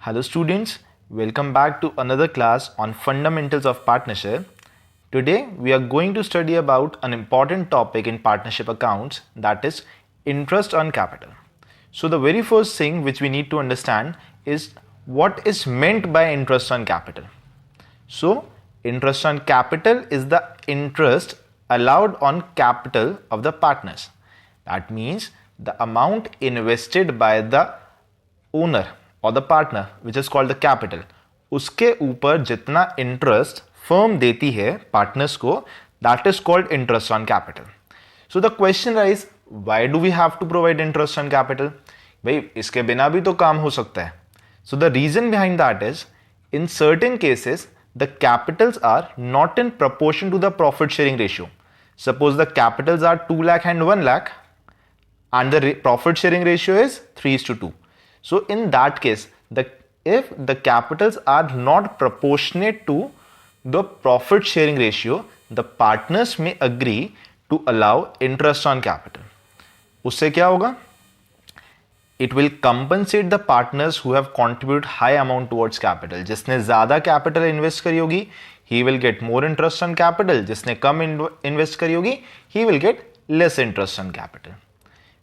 Hello students, welcome back to another class on fundamentals of partnership. Today we are going to study about an important topic in partnership accounts, that is interest on capital. So the very first thing which we need to understand is what is meant by interest on capital. So interest on capital is the interest allowed on capital of the partners. That means the amount invested by the owner और the partner which is called the capital, उसके ऊपर जितना interest firm देती है partners को, that is called interest on capital. So the question rise, why do we have to provide interest on capital? भाई इसके बिना भी तो काम हो सकता है. So the reason behind that is, in certain cases the capitals are not in proportion to the profit sharing ratio. Suppose the capitals are 2 lakh and 1 lakh and the profit sharing ratio is 3:2. So in that case, if the capitals are not proportionate to the profit sharing ratio, the partners may agree to allow interest on capital. उससे क्या होगा? It will compensate the partners who have contributed high amount towards capital. जिसने ज़्यादा capital invest करी होगी, he will get more interest on capital. जिसने कम invest करी होगी, he will get less interest on capital.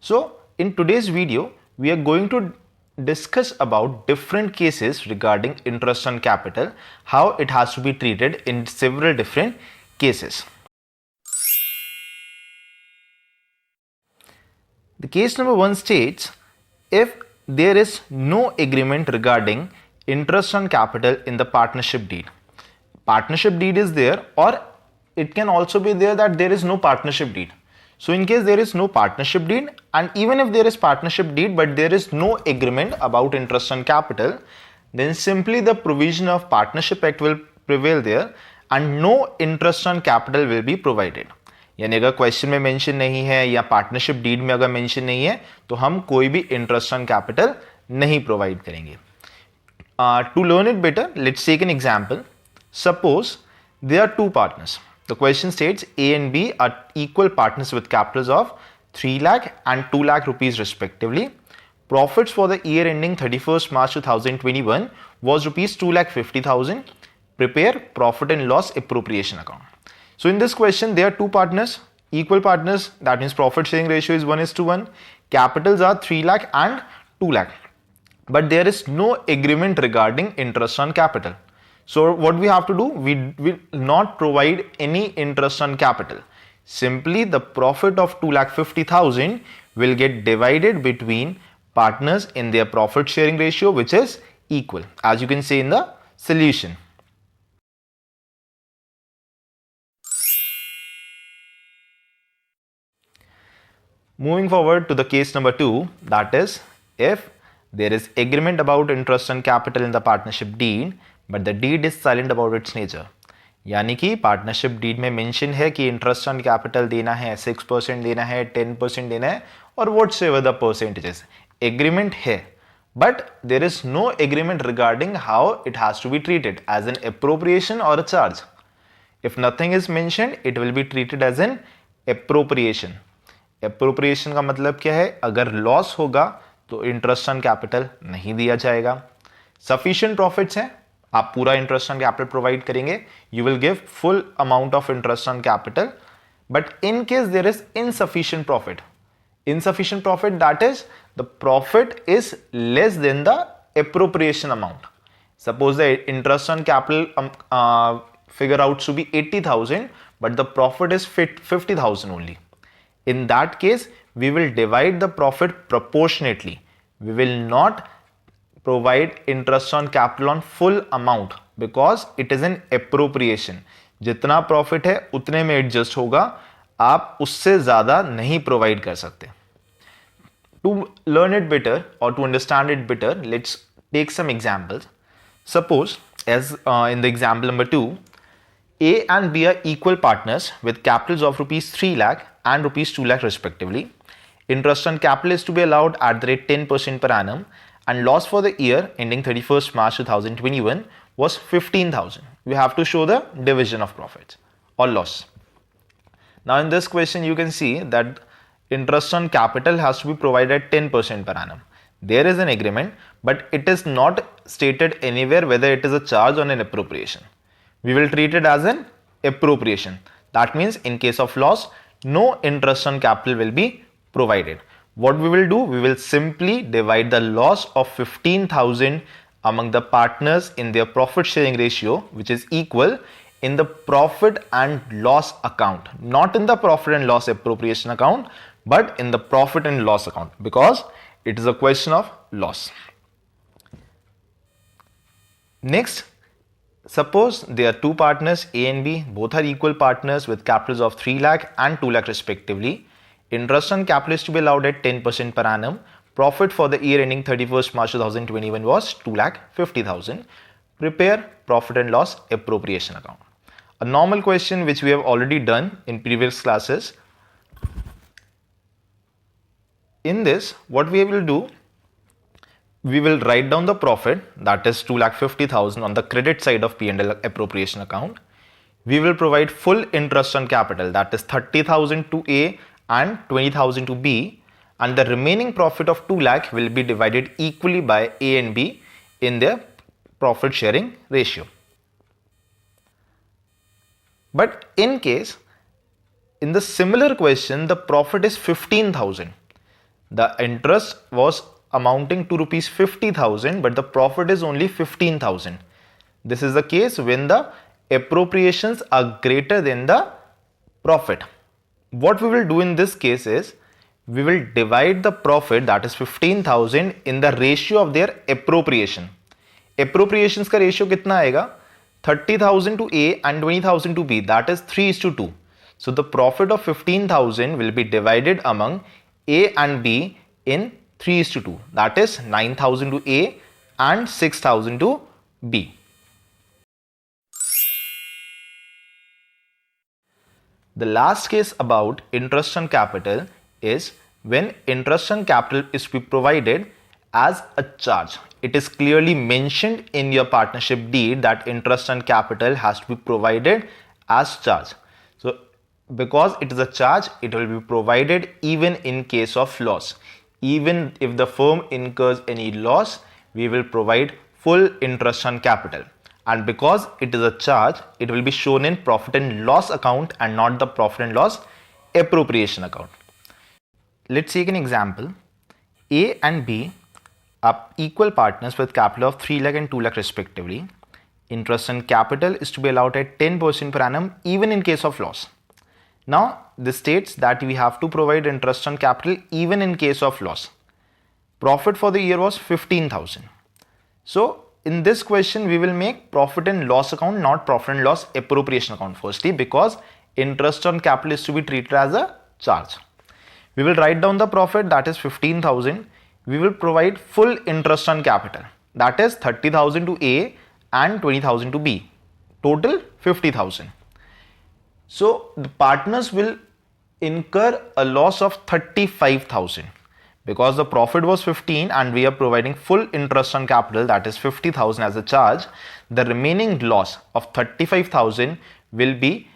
So in today's video, we are going to discuss about different cases regarding interest on capital, how it has to be treated in several different cases. The case number 1 states, if there is no agreement regarding interest on capital in the partnership deed. Partnership deed is there, or it can also be there that there is no partnership deed. So in case there is no partnership deed, and even if there is partnership deed but there is no agreement about interest on capital, then simply the provision of partnership act will prevail there and no interest on capital will be provided. यानी अगर question में mention नहीं है या partnership deed में अगर mention नहीं है तो हम कोई भी इंटरेस्ट ऑन कैपिटल नहीं प्रोवाइड करेंगे. To learn it better, let's take an example. Suppose there are two partners. The question states A and B are equal partners with capitals of 3 lakh and 2 lakh rupees respectively. Profits for the year ending 31st March 2021 was rupees 2,50,000. Prepare profit and loss appropriation account. So in this question there are two partners, equal partners, that means profit sharing ratio is 1:1. Capitals are 3 lakh and 2 lakh. But there is no agreement regarding interest on capital. So what we have to do, we will not provide any interest on capital. Simply the profit of 2,50,000 will get divided between partners in their profit sharing ratio, which is equal, as you can see in the solution. Moving forward to the case number 2, that is if there is agreement about interest on capital in the partnership deed, but the deed is silent about its nature. यानी कि partnership deed में mention है कि interest on capital देना है, 6% देना है, 10% देना है, और whatsoever the percentages. Agreement है, but there is no agreement regarding how it has to be treated, as an appropriation or a charge. If nothing is mentioned, it will be treated as an appropriation. Appropriation का मतलब क्या है? अगर loss होगा तो interest on capital नहीं दिया जाएगा. सफिशिएंट प्रॉफिट्स हैं, आप पूरा इंटरेस्ट ऑन कैपिटल प्रोवाइड करेंगे, you will give full amount of interest on capital. But in case there is insufficient profit, that is the profit is less than the appropriation amount. Suppose the interest on capital figure out to be 80,000, but the profit is 50,000 only. In that case, we will divide the profit proportionately. We will not provide interest on capital on full amount because it is an appropriation. जितना profit है उतने में adjust होगा, आप उससे ज्यादा नहीं provide कर सकते. To learn it better or to understand it better, let's take some examples. Suppose as in the example number 2, A and B are equal partners with capitals of rupees 3 lakh and rupees 2 lakh respectively. Interest on capital is to be allowed at the rate 10% per annum, and loss for the year ending 31st March 2021 was 15,000. We have to show the division of profits or loss. Now in this question you can see that interest on capital has to be provided at 10% per annum. There is an agreement, but it is not stated anywhere whether it is a charge or an appropriation. We will treat it as an appropriation. That means in case of loss, no interest on capital will be provided. What we will do, we will simply divide the loss of 15,000 among the partners in their profit sharing ratio, which is equal in the profit and loss account, not in the profit and loss appropriation account, but in the profit and loss account, because it is a question of loss. Next, suppose there are two partners A and B, both are equal partners with capitals of 3 lakh and 2 lakh respectively. Interest on capital is to be allowed at 10% per annum. Profit for the year ending 31st March 2021 was 2,50,000. Prepare profit and loss appropriation account. A normal question which we have already done in previous classes. In this, what we will do, we will write down the profit, that is 2,50,000 on the credit side of P&L appropriation account. We will provide full interest on capital, that is 30,000 to A and 20,000 to B, and the remaining profit of 2 lakh will be divided equally by A and B in their profit sharing ratio. But in case, in the similar question, the profit is 15,000. The interest was amounting to rupees 50,000, but the profit is only 15,000. This is the case when the appropriations are greater than the profit. What we will do in this case is, we will divide the profit, that is 15,000, in the ratio of their appropriation. Appropriations का ratio कितना आएगा? 30,000 to A and 20,000 to B, that is 3:2. So the profit of 15,000 will be divided among A and B in 3:2. That is 9,000 to A and 6,000 to B. The last case about interest on capital is when interest on capital is to be provided as a charge. It is clearly mentioned in your partnership deed that interest on capital has to be provided as charge. So because it is a charge, it will be provided even in case of loss. Even if the firm incurs any loss, we will provide full interest on capital. And because it is a charge, it will be shown in profit and loss account and not the profit and loss appropriation account. Let's take an example. A and B are equal partners with capital of 3 lakh and 2 lakh respectively. Interest on capital is to be allowed at 10% per annum even in case of loss. Now, this states that we have to provide interest on capital even in case of loss. Profit for the year was 15,000. So, in this question, we will make profit and loss account, not profit and loss appropriation account firstly, because interest on capital is to be treated as a charge. We will write down the profit, that is 15,000. We will provide full interest on capital, that is 30,000 to A and 20,000 to B, total 50,000. So the partners will incur a loss of 35,000 because the profit was 15 and we are providing full interest on capital, that is 50,000 as a charge. The remaining loss of 35,000 will be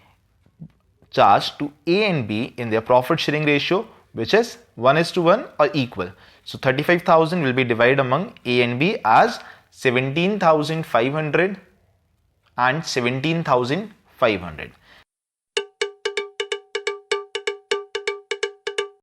charged to A and B in their profit sharing ratio, which is 1:1 or equal. So 35,000 will be divided among A and B as 17,500 and 17,500.